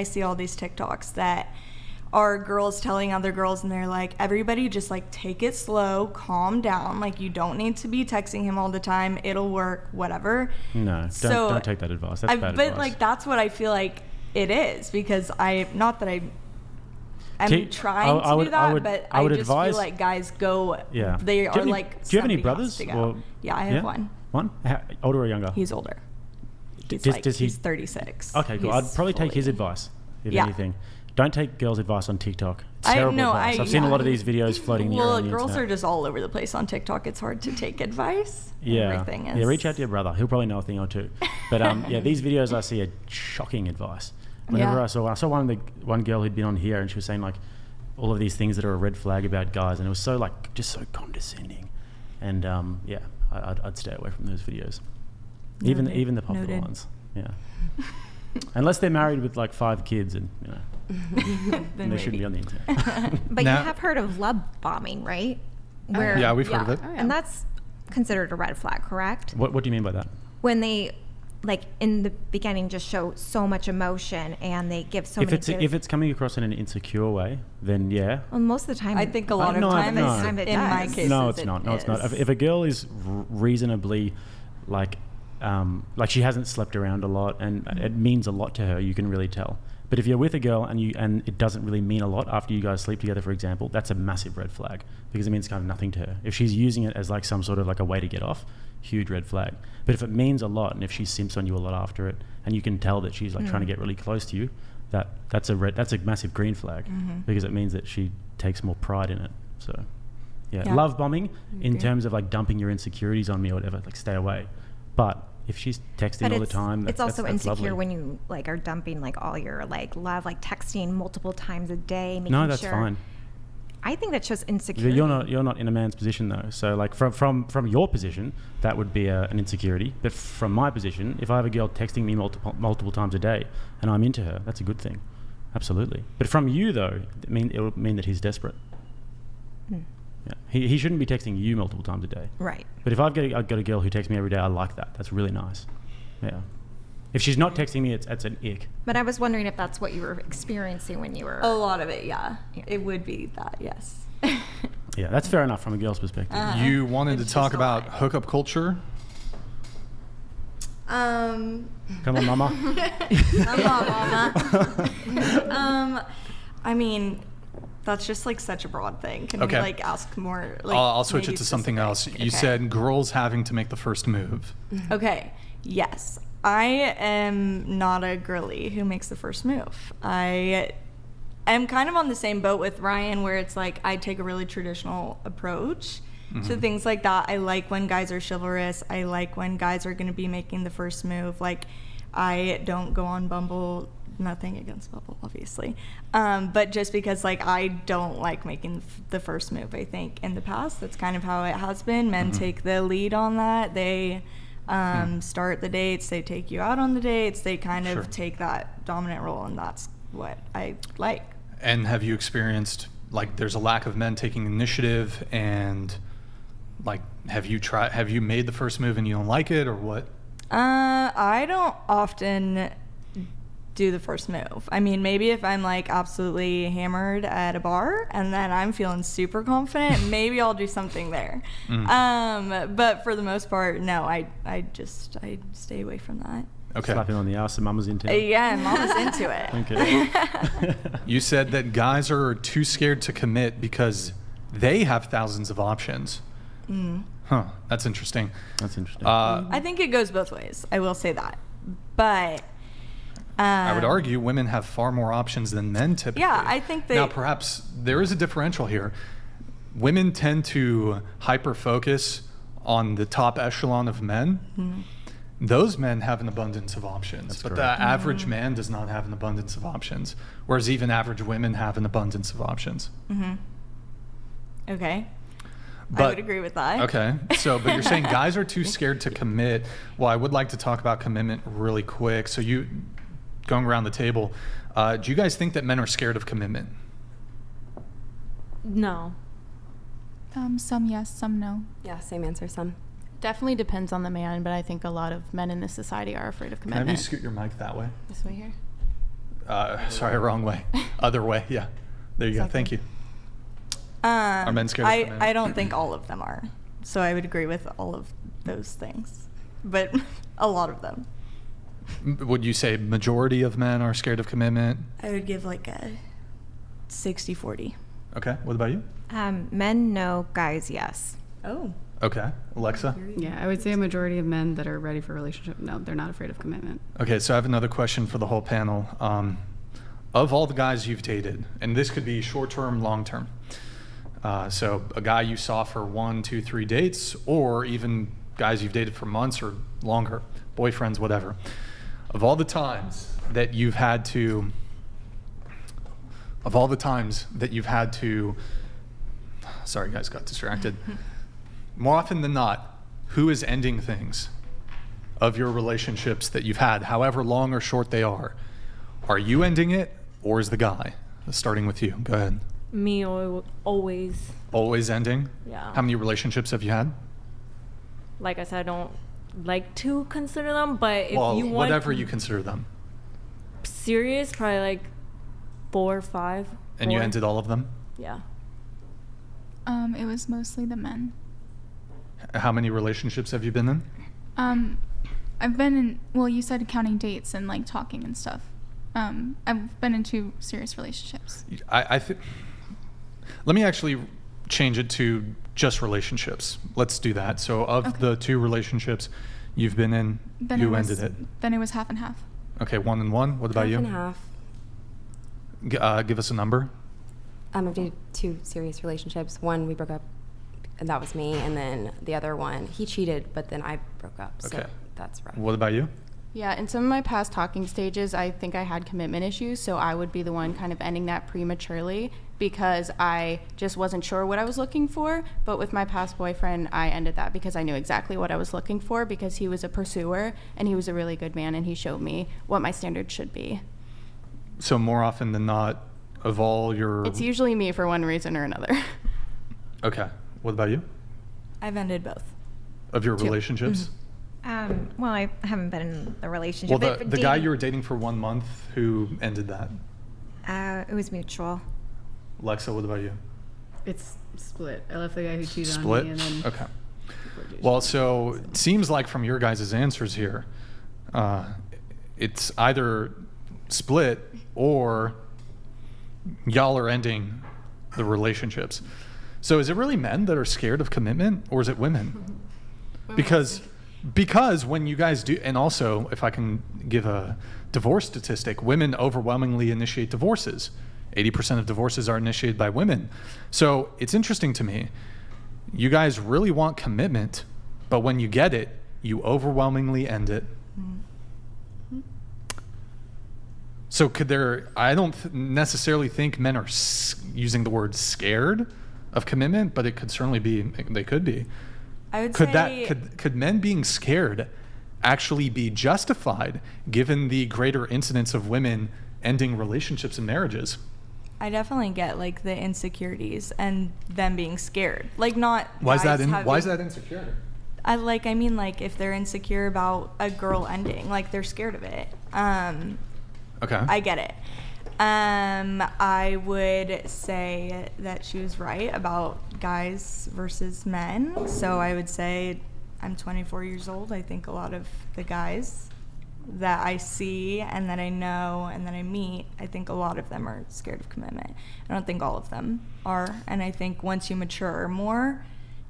I see all these TikToks that are girls telling other girls, and they're like, everybody just like take it slow, calm down, like you don't need to be texting him all the time, it'll work, whatever. No, don't take that advice. That's bad advice. But like that's what I feel like it is, because I'm trying to do that, but I just feel like guys go, they are like, do you have any brothers? Yeah, I have one. One? Older or younger? He's older. He's 36. Okay, cool. I'd probably take his advice, if anything. Don't take girls' advice on TikTok. It's terrible advice. I've seen a lot of these videos floating around on the internet. Girls are just all over the place on TikTok. It's hard to take advice. Yeah. Reach out to your brother. He'll probably know a thing or two. But these videos I see are shocking advice. Whenever I saw one girl who'd been on here, and she was saying like all of these things that are a red flag about guys, and it was so like just so condescending. And I'd stay away from those videos. Even the popular ones. Yeah. Unless they're married with like 5 kids, and and they shouldn't be on the internet. But you have heard of love bombing, right? Yeah, we've heard of it. Oh, yeah. And that's considered a red flag, correct? What do you mean by that? When they, like in the beginning, just show so much emotion and they give so many. If it's coming across in an insecure way, then yeah. Well, most of the time, I think a lot of times in my case, no, it's not. No, it's not. If a girl is reasonably like she hasn't slept around a lot and it means a lot to her, you can really tell. But if you're with a girl and it doesn't really mean a lot after you guys sleep together, for example, that's a massive red flag, because it means kind of nothing to her. If she's using it as like some sort of like a way to get off, huge red flag. But if it means a lot, and if she simps on you a lot after it, and you can tell that she's like trying to get really close to you, that's a massive green flag, because it means that she takes more pride in it. So love bombing in terms of like dumping your insecurities on me or whatever, like stay away. But if she's texting all the time, it's also that's insecure lovely. when you like are dumping like all your like love, like texting multiple times a day. No, that's fine. I think that shows insecurity. You're not in a man's position though. So like from your position, that would be an insecurity. But from my position, if I have a girl texting me multiple times a day and I'm into her, that's a good thing. Absolutely. But from you though, it will mean that he's desperate. Yeah. He shouldn't be texting you multiple times a day. Right. But if I've got a girl who texts me every day, I like that. That's really nice. Yeah. If she's not texting me, it's an ick. But I was wondering if that's what you were experiencing when you were... A lot of it, yeah. It would be that, yes. Yeah, that's fair enough from a girl's perspective. You wanted to talk about hookup culture? Come on, mama. Come on, mama. I mean... That's just like such a broad thing. Can we like ask more? Like, I'll switch it to something else. You said girls having to make the first move. Okay. Yes. I am not a girly who makes the first move. I am kind of on the same boat with Ryan, where it's like I take a really traditional approach to things like that. I like when guys are chivalrous. I like when guys are going to be making the first move. Like, I don't go on Bumble. Nothing against Bumble, obviously, but just because like I don't like making the first move. I think in the past that's kind of how it has been. Men take the lead on that. They start the dates. They take you out on the dates. They kind of take that dominant role, and that's what I like. And have you experienced like there's a lack of men taking initiative, and like have you made the first move and you don't like it, or what? I don't often do the first move. I mean, maybe if I'm like absolutely hammered at a bar and then I'm feeling super confident, maybe I'll do something there. But for the most part, no, I stay away from that. Okay. Slapping on the ass and mama's into it. Yeah, mama's into it. Okay. You said that guys are too scared to commit because they have thousands of options. Huh, that's interesting. I think it goes both ways. I will say that. But I would argue women have far more options than men typically. Yeah, I think Now, perhaps there is a differential here. Women tend to hyper-focus on the top echelon of men. Those men have an abundance of options. But the average man does not have an abundance of options, whereas even average women have an abundance of options. Okay. I would agree with that. Okay. So, but you're saying guys are too scared to commit. Well, I would like to talk about commitment really quick. So going around the table, do you guys think that men are scared of commitment? No. Some yes, some no. Yeah, same answer, some. Definitely depends on the man, but I think a lot of men in this society are afraid of commitment. Can I have you scoot your mic that way? This way here? Sorry, wrong way. Other way. Yeah. There you go. Thank you. Are men scared of commitment? I don't think all of them are. So I would agree with all of those things, but a lot of them. Would you say majority of men are scared of commitment? I would give like a 60-40. Okay. What about you? Men, no. Guys, yes. Oh. Okay. Alexa? Yeah, I would say a majority of men that are ready for a relationship, no, they're not afraid of commitment. Okay, so I have another question for the whole panel. Of all the guys you've dated, and this could be short-term, long-term, so a guy you saw for 1, 2, 3 dates, or even guys you've dated for months or longer, boyfriends, whatever. Of all the times that you've had to, sorry guys, got distracted. More often than not, who is ending things of your relationships that you've had, however long or short they are? Are you ending it, or is the guy? Starting with you, go ahead. Me always. Always ending? Yeah. How many relationships have you had? Like I said, I don't like to consider them, but if Well, you want whatever you consider them. serious, probably like 4 or 5. And you 4. ended all of them? Yeah. It was mostly the men. How many relationships have you been in? I've been in, well, you said counting dates and like talking and stuff. I've been in 2 serious relationships. I think. Let me actually change it to just relationships. Let's do that. So, of Okay. the 2 relationships you've been in, who ended it? Then it was half and half. Okay, 1 and 1. What about Half you? and half. Give us a number. I've dated 2 serious relationships. One, we broke up, and that was me. And then the other one, he cheated, but then I broke up. So Okay. that's rough. What about you? Yeah, in some of my past talking stages, I think I had commitment issues, so I would be the one kind of ending that prematurely because I just wasn't sure what I was looking for. But with my past boyfriend, I ended that because I knew exactly what I was looking for because he was a pursuer and he was a really good man and he showed me what my standards should be. So, more often than not, of all your. It's usually me for one reason or another. Okay. What about you? I've ended both. Of your 2. relationships? Well, I haven't been in a relationship. Well, but the guy dating- you were dating for 1 month, who ended that? It was mutual. Alexa, what about you? It's split. I left the guy who cheated Split? on me, and then Okay. Well, so it seems like from your guys' answers here, it's either split or y'all are ending the relationships. So is it really men that are scared of commitment, or is it women? Because when you guys do, and also if I can give a divorce statistic, women overwhelmingly initiate divorces. 80% of divorces are initiated by women. So it's interesting to me. You guys really want commitment, but when you get it, you overwhelmingly end it. So could there, I don't necessarily think men are using the word scared of commitment, but it could certainly be, they could be. I would Could say could men being scared actually be justified given the greater incidence of women ending relationships and marriages? I definitely get like the insecurities and them being scared. Like not Why is guys that having- insecure? I mean like if they're insecure about a girl ending, like they're scared of it. Okay. I get it. I would say that she was right about guys versus men. So I would say I'm 24 years old. I think a lot of the guys that I see and that I know and that I meet, I think a lot of them are scared of commitment. I don't think all of them are. And I think once you mature more,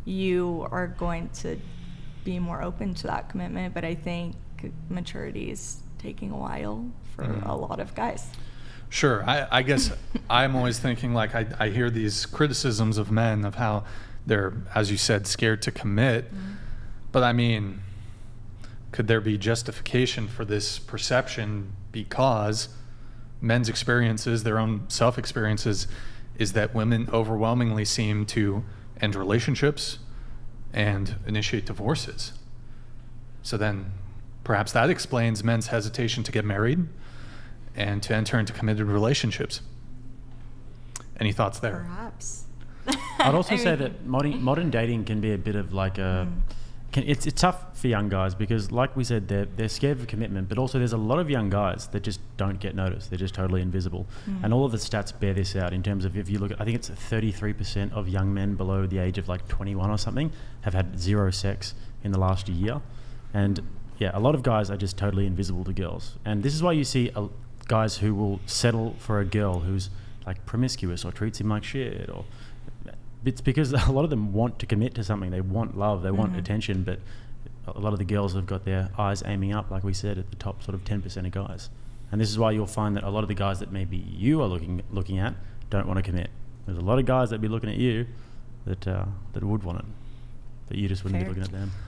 you are going to be more open to that commitment. But I think maturity is taking a while for a lot of guys. Sure. I guess I'm always thinking like I hear these criticisms of men of how they're, as you said, scared to commit. But I mean, could there be justification for this perception because men's experiences, their own self-experiences, is that women overwhelmingly seem to end relationships and initiate divorces. So then perhaps that explains men's hesitation to get married and to enter into committed relationships. Any thoughts there? Perhaps. I'd also I say mean- that modern dating can be a bit of like a it's tough for young guys because, like we said, they're scared of commitment, but also there's a lot of young guys that just don't get noticed. They're just totally invisible. And all of the stats bear this out in terms of, if you look at, I think it's 33% of young men below the age of like 21 or something have had 0 sex in the last year. And yeah, a lot of guys are just totally invisible to girls. And this is why you see guys who will settle for a girl who's like promiscuous or treats him like shit, or it's because a lot of them want to commit to something. They want love, they want attention, but a lot of the girls have got their eyes aiming up, like we said, at the top sort of 10% of guys. And this is why you'll find that a lot of the guys that maybe you are looking at don't want to commit. There's a lot of guys that be looking at you that would want it, but you just wouldn't Fair. be looking at them.